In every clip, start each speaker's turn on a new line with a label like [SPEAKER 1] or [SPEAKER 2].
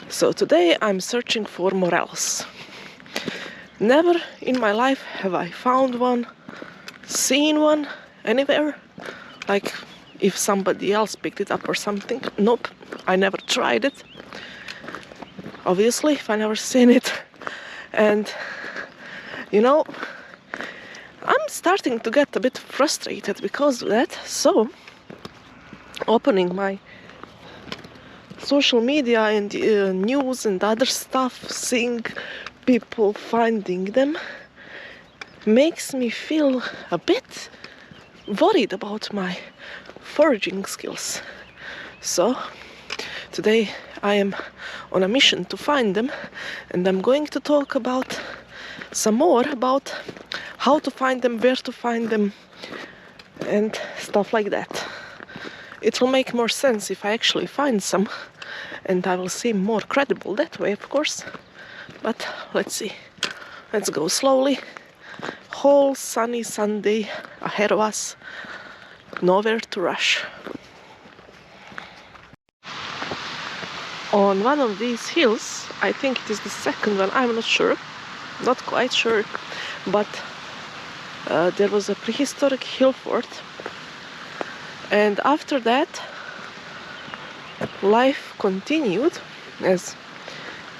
[SPEAKER 1] So today I'm searching for morels. Never in my life have I found one, seen one anywhere. Like if somebody else picked it up or something. Nope, I never tried it. Obviously, if I never seen it. And you know, I'm starting to get a bit frustrated because of that. So, opening my social media and news and other stuff, seeing people finding them, makes me feel a bit worried about my foraging skills. So, today I am on a mission to find them, and I'm going to talk about some more about how to find them, where to find them, and stuff like that. It will make more sense if I actually find some, and I will seem more credible that way, of course. But let's see. Let's go slowly. Whole sunny Sunday ahead of us. Nowhere to rush. On one of these hills, I think it is the second one, I'm not sure, not quite sure, but there was a prehistoric hill fort, and after that life continued, as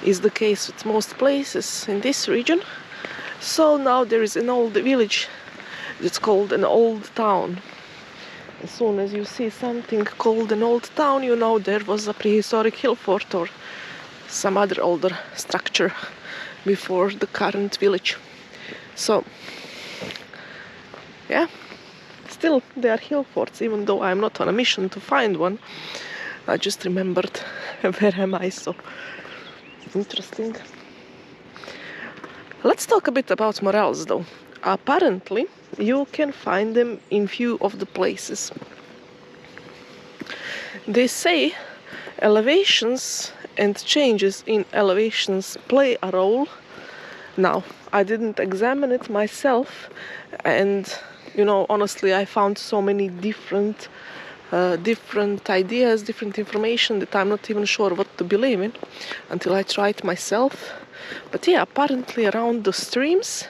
[SPEAKER 1] is the case with most places in this region. So now there is an old village that's called an old town. As soon as you see something called an old town, you know there was a prehistoric hill fort or some other older structure before the current village. So, yeah, still they are hill forts, even though I'm not on a mission to find one. I just remembered where am I, so interesting. Let's talk a bit about morels though. Apparently, you can find them in few of the places. They say elevations and changes in elevations play a role. Now, I didn't examine it myself, and you know, honestly, I found so many different ideas, different information that I'm not even sure what to believe in until I try it myself. But yeah, apparently around the streams,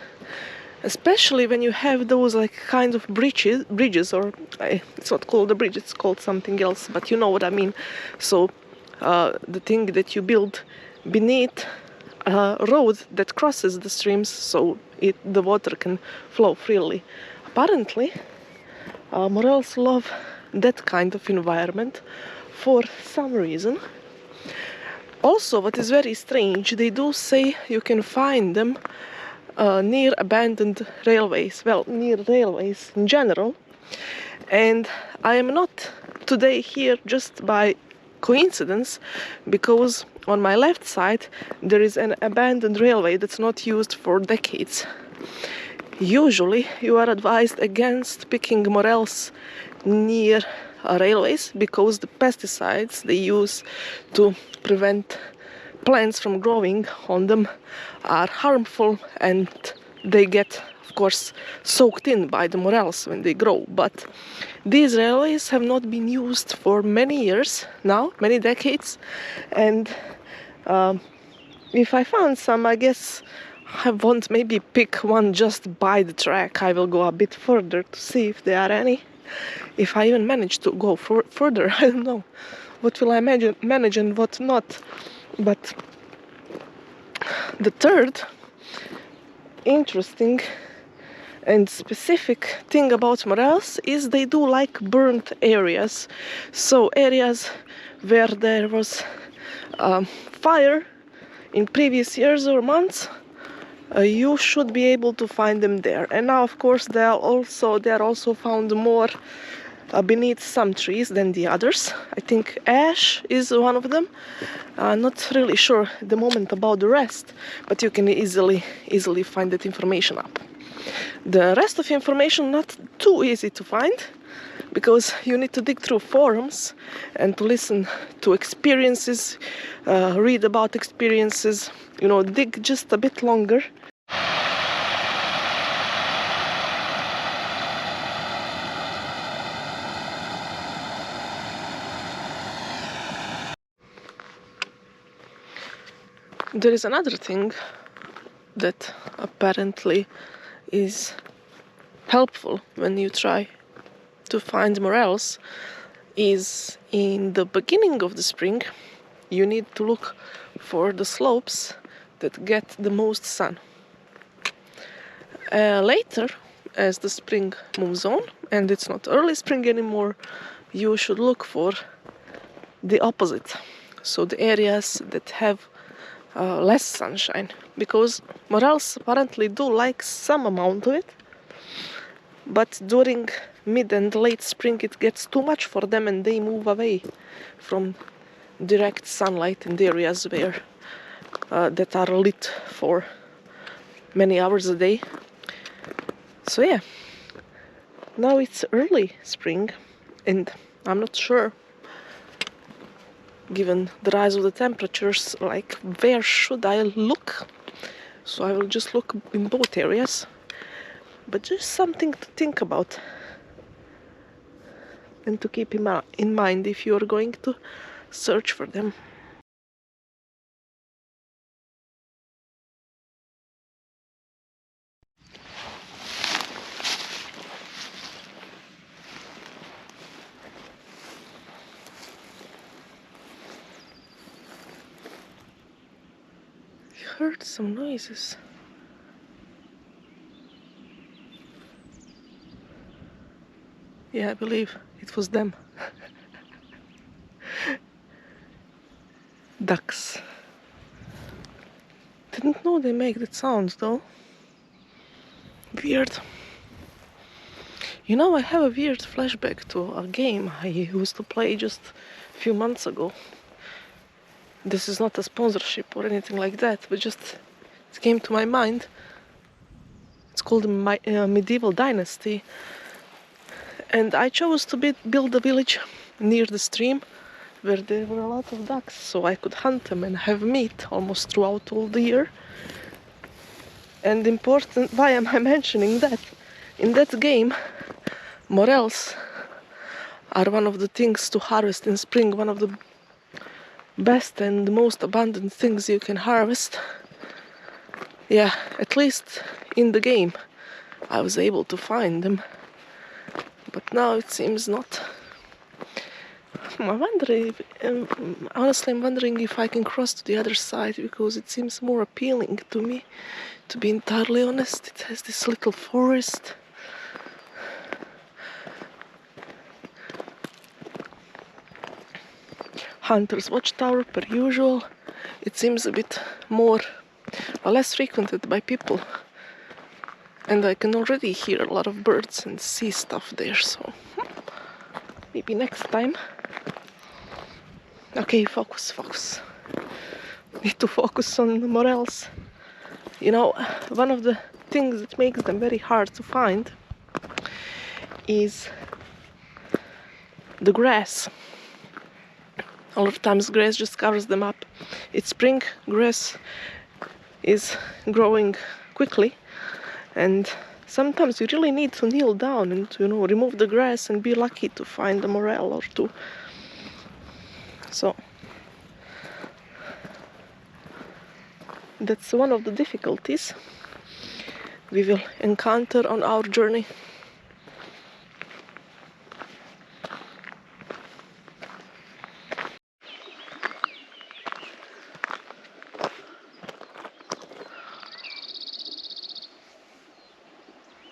[SPEAKER 1] especially when you have those like kind of bridges, or it's not called a bridge, it's called something else, but you know what I mean. So the thing that you build beneath a road that crosses the streams, so the water can flow freely. Apparently, morels love that kind of environment for some reason. Also, what is very strange, they do say you can find them near abandoned railways, well, near railways in general. And I am not today here just by coincidence, because on my left side there is an abandoned railway that's not used for decades. Usually you are advised against picking morels near railways because the pesticides they use to prevent plants from growing on them are harmful, and they get, of course, soaked in by the morels when they grow. But these railways have not been used for many years now, many decades, and if I found some, I guess I won't maybe pick one just by the track. I will go a bit further to see if there are any. If I even manage to go further, I don't know what will I manage and what not. But the third interesting and specific thing about morels is they do like burnt areas. So areas where there was fire in previous years or months, you should be able to find them there. And now, of course, they are also found more beneath some trees than the others. I think ash is one of them. Not really sure at the moment about the rest, but you can easily find that information up. The rest of information not too easy to find, because you need to dig through forums and to listen to experiences, read about experiences, you know, dig just a bit longer. There is another thing that apparently is helpful when you try to find morels, is in the beginning of the spring you need to look for the slopes that get the most sun. Later, as the spring moves on and it's not early spring anymore, you should look for the opposite, so the areas that have less sunshine, because morels apparently do like some amount of it, but during mid and late spring it gets too much for them and they move away from direct sunlight in the areas where that are lit for many hours a day. So yeah, now it's early spring and I'm not sure, given the rise of the temperatures, like where should I look. So I will just look in both areas, but just something to think about and to keep in mind if you are going to search for them. I heard some noises. Yeah, I believe it was them. Ducks. Didn't know they make that sound though. Weird. You know, I have a weird flashback to a game I used to play just a few months ago. This is not a sponsorship or anything like that, but just it came to my mind. It's called Medieval Dynasty. And I chose to build a village near the stream where there were a lot of ducks, so I could hunt them and have meat almost throughout all the year. And important, why am I mentioning that? In that game, morels are one of the things to harvest in spring, one of the best and most abundant things you can harvest. Yeah, at least in the game I was able to find them, but now it seems not. Honestly, I'm wondering if I can cross to the other side, because it seems more appealing to me, to be entirely honest. It has this little forest. Hunter's Watchtower, per usual. It seems a bit more or less frequented by people, and I can already hear a lot of birds and see stuff there, so maybe next time. Okay, focus. Need to focus on the morels. You know, one of the things that makes them very hard to find is the grass. A lot of times grass just covers them up. It's spring, grass is growing quickly, and sometimes you really need to kneel down and to, remove the grass and be lucky to find a morel or two. So that's one of the difficulties we will encounter on our journey.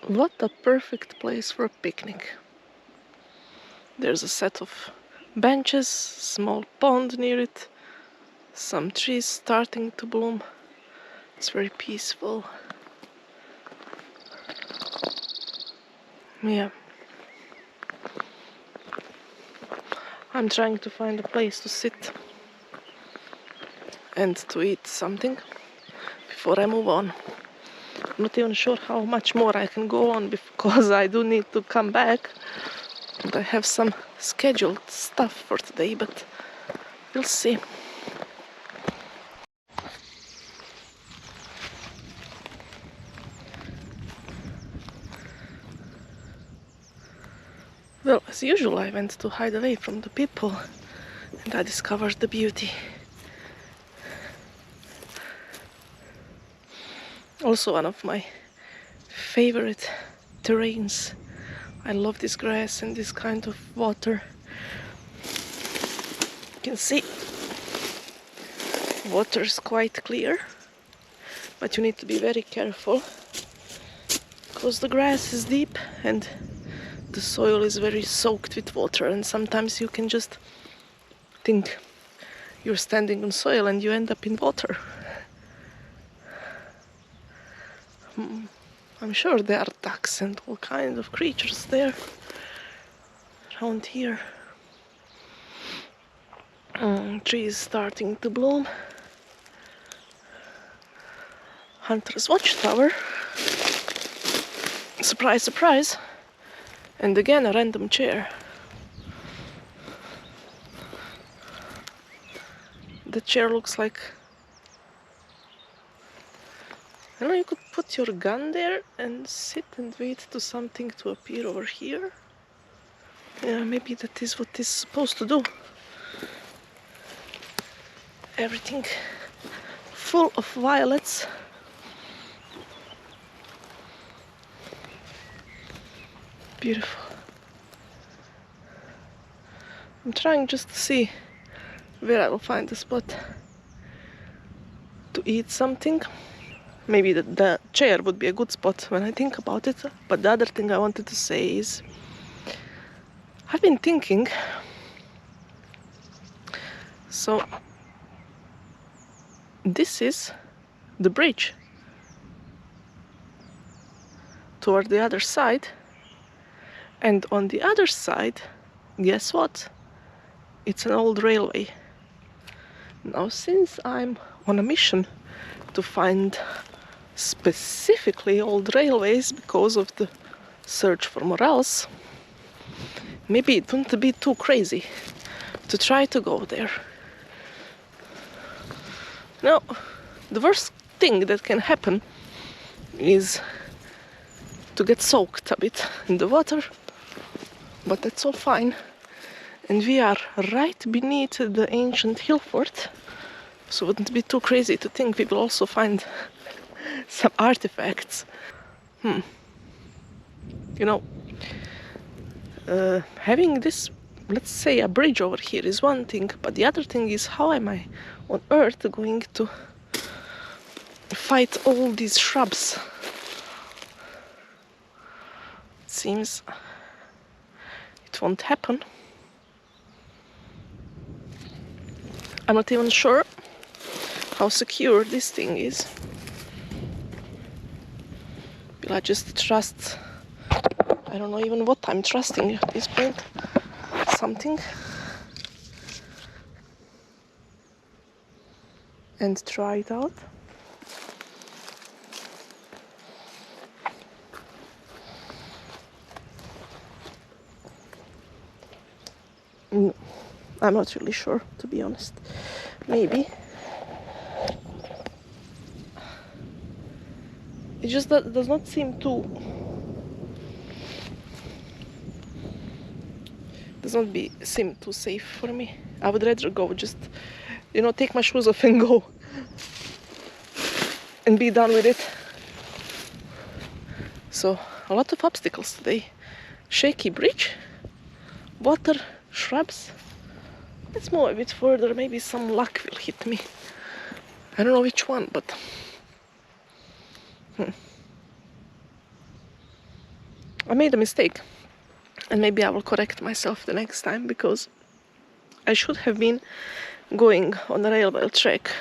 [SPEAKER 1] What a perfect place for a picnic. There's a set of benches, small pond near it, some trees starting to bloom. It's very peaceful. Yeah. I'm trying to find a place to sit and to eat something before I move on. I'm not even sure how much more I can go on, because I do need to come back and I have some scheduled stuff for today, but we'll see. Well, as usual, I went to hide away from the people and I discovered the beauty. Also one of my favorite terrains. I love this grass and this kind of water. You can see water is quite clear, but you need to be very careful because the grass is deep and the soil is very soaked with water, and sometimes you can just think you're standing on soil and you end up in water. I'm sure there are ducks and all kinds of creatures there around here. Trees starting to bloom. Hunter's watchtower. Surprise, surprise. And again a random chair. The chair looks like, I don't know, you could put your gun there and sit and wait to something to appear over here. Yeah, maybe that is what it's supposed to do. Everything full of violets. Beautiful. I'm trying just to see where I will find a spot to eat something. Maybe the chair would be a good spot when I think about it. But the other thing I wanted to say is, I've been thinking, so this is the bridge toward the other side, and on the other side, guess what? It's an old railway. Now, since I'm on a mission to find specifically old railways because of the search for morels, maybe it wouldn't be too crazy to try to go there. Now, the worst thing that can happen is to get soaked a bit in the water, but that's all fine. And we are right beneath the ancient hill fort, so it wouldn't be too crazy to think we will also find some artifacts. You know, having this, let's say, a bridge over here is one thing, but the other thing is, how am I on earth going to fight all these shrubs? It seems it won't happen. I'm not even sure how secure this thing is. Will I just trust, I don't know even what I'm trusting at this point, something, and try it out? I'm not really sure, to be honest. Maybe. It just does not seem to... seem too safe for me. I would rather go just, you know, take my shoes off and go. And be done with it. So, a lot of obstacles today. Shaky bridge. Water, shrubs. Let's move a bit further, maybe some luck will hit me. I don't know which one, but... I made a mistake. And maybe I will correct myself the next time, because I should have been going on the railway track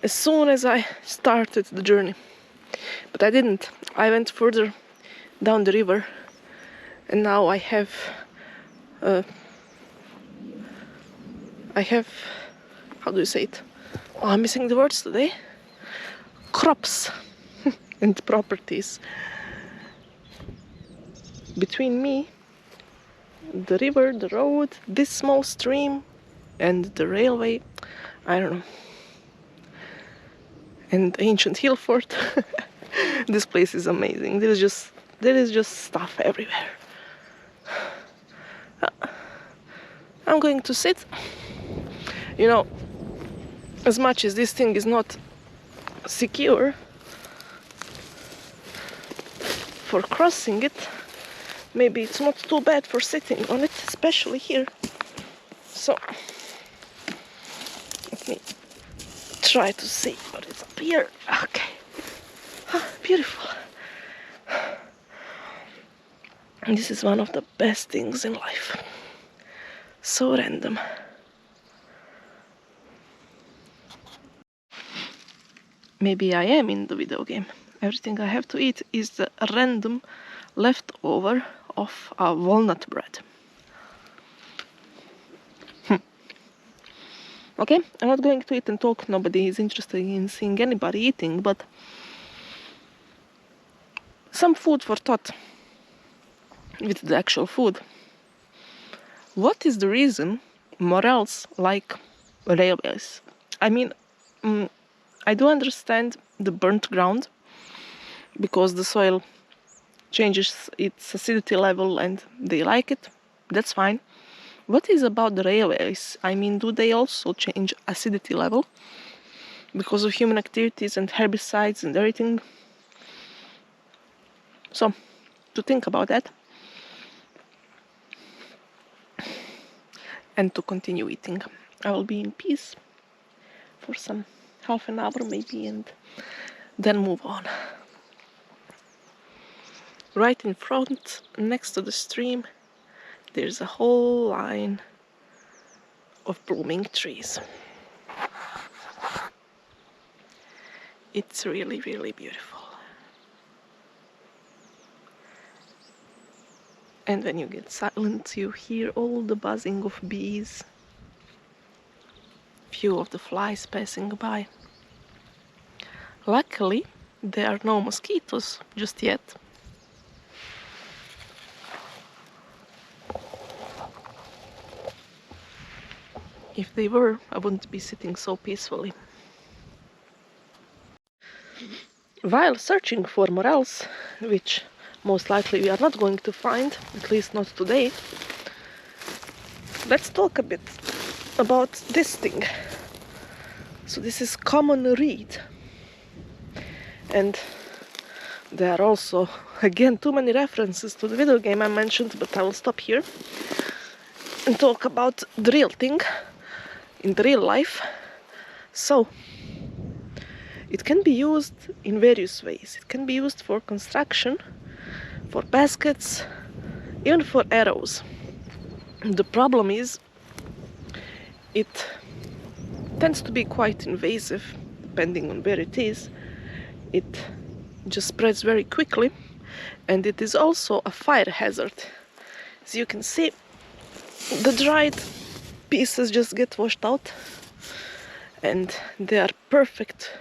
[SPEAKER 1] as soon as I started the journey. But I didn't. I went further down the river, and now I have... how do you say it? Oh, I'm missing the words today. Crops and properties between me, the river, the road, this small stream, and the railway. I don't know. And ancient hill fort. This place is amazing. There is just stuff everywhere. I'm going to sit. You know, as much as this thing is not secure, for crossing it, maybe it's not too bad for sitting on it, especially here. So let me try to see what is up here. Okay. Beautiful. This is one of the best things in life. So random. Maybe I am in the video game. Everything I have to eat is the random leftover of a walnut bread. Okay, I'm not going to eat and talk. Nobody is interested in seeing anybody eating, but some food for thought with the actual food. What is the reason morels like railways? I mean, I do understand the burnt ground because the soil changes its acidity level and they like it. That's fine. What is about the railways? I mean, do they also change acidity level because of human activities and herbicides and everything? So, to think about that and to continue eating. I will be in peace for some half an hour maybe and then move on. Right in front, next to the stream, there's a whole line of blooming trees. It's really, really beautiful. And when you get silent, you hear all the buzzing of bees, few of the flies passing by. Luckily, there are no mosquitoes just yet. If they were, I wouldn't be sitting so peacefully. While searching for morels, which most likely we are not going to find, at least not today, let's talk a bit about this thing. So this is common reed. And there are also, again, too many references to the video game I mentioned, but I will stop here and talk about the real thing in the real life. So, it can be used in various ways. It can be used for construction, for baskets, even for arrows. The problem is, it tends to be quite invasive, depending on where it is. It just spreads very quickly, and it is also a fire hazard. As you can see, the dried pieces just get washed out, and they are perfect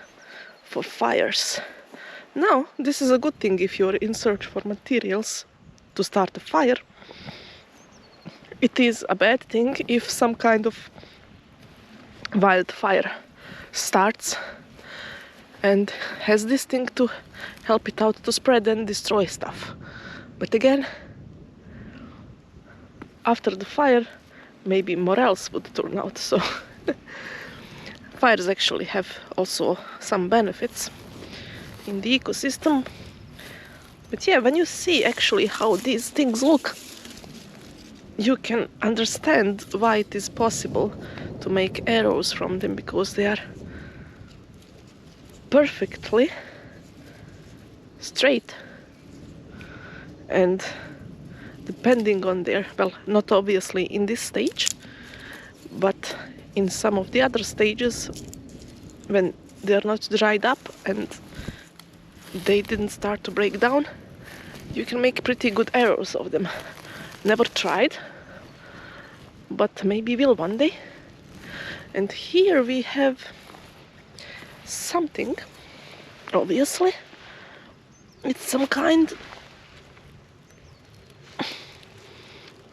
[SPEAKER 1] for fires. Now, this is a good thing if you're in search for materials to start a fire. It is a bad thing if some kind of wildfire starts and has this thing to help it out to spread and destroy stuff. But again, after the fire, maybe morels would turn out. So fires actually have also some benefits in the ecosystem. But yeah, when you see actually how these things look, you can understand why it is possible to make arrows from them, because they are perfectly straight, and depending on their, well, not obviously in this stage, but in some of the other stages, when they are not dried up and they didn't start to break down, you can make pretty good arrows of them. Never tried, but maybe will one day. And here we have something, obviously. It's some kind,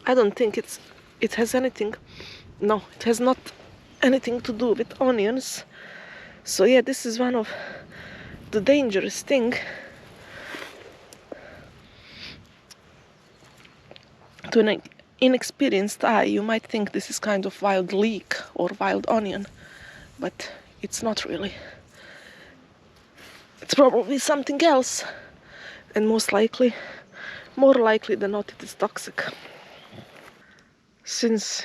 [SPEAKER 1] I don't think it has anything, no, it has not anything to do with onions. So yeah, this is one of the dangerous thing. To an inexperienced eye, you might think this is kind of wild leek or wild onion, but it's not really. It's probably something else. and more likely than not, it is toxic. Since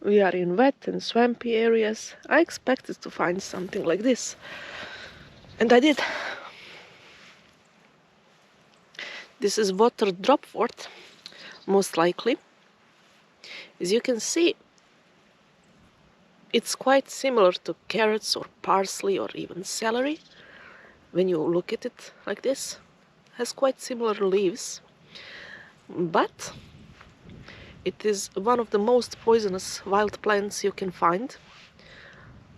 [SPEAKER 1] we are in wet and swampy areas, I expected to find something like this. And I did. This is water dropwort, most likely. As you can see, it's quite similar to carrots or parsley or even celery. When you look at it like this, it has quite similar leaves. But it is one of the most poisonous wild plants you can find.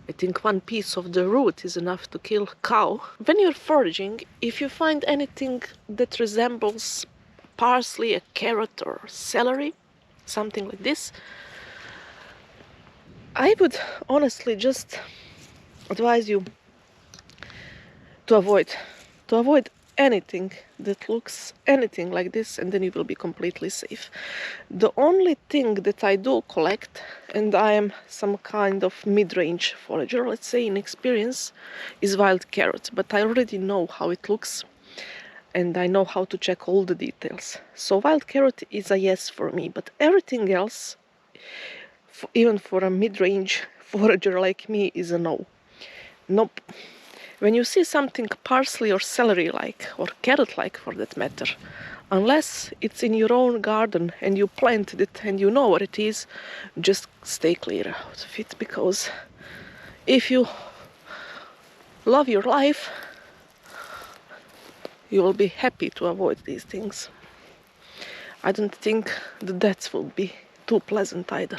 [SPEAKER 1] I think one piece of the root is enough to kill a cow. When you're foraging, if you find anything that resembles parsley, a carrot or celery, something like this, I would honestly just advise you to avoid anything that looks anything like this, and then you will be completely safe. The only thing that I do collect, and I am some kind of mid-range forager, let's say, in experience, is wild carrot. But I already know how it looks, and I know how to check all the details. So wild carrot is a yes for me, but everything else, even for a mid-range forager like me, is a no. Nope. When you see something parsley or celery-like, or carrot-like for that matter, unless it's in your own garden and you planted it and you know what it is, just stay clear out of it, because if you love your life, you will be happy to avoid these things. I don't think the deaths will be too pleasant either.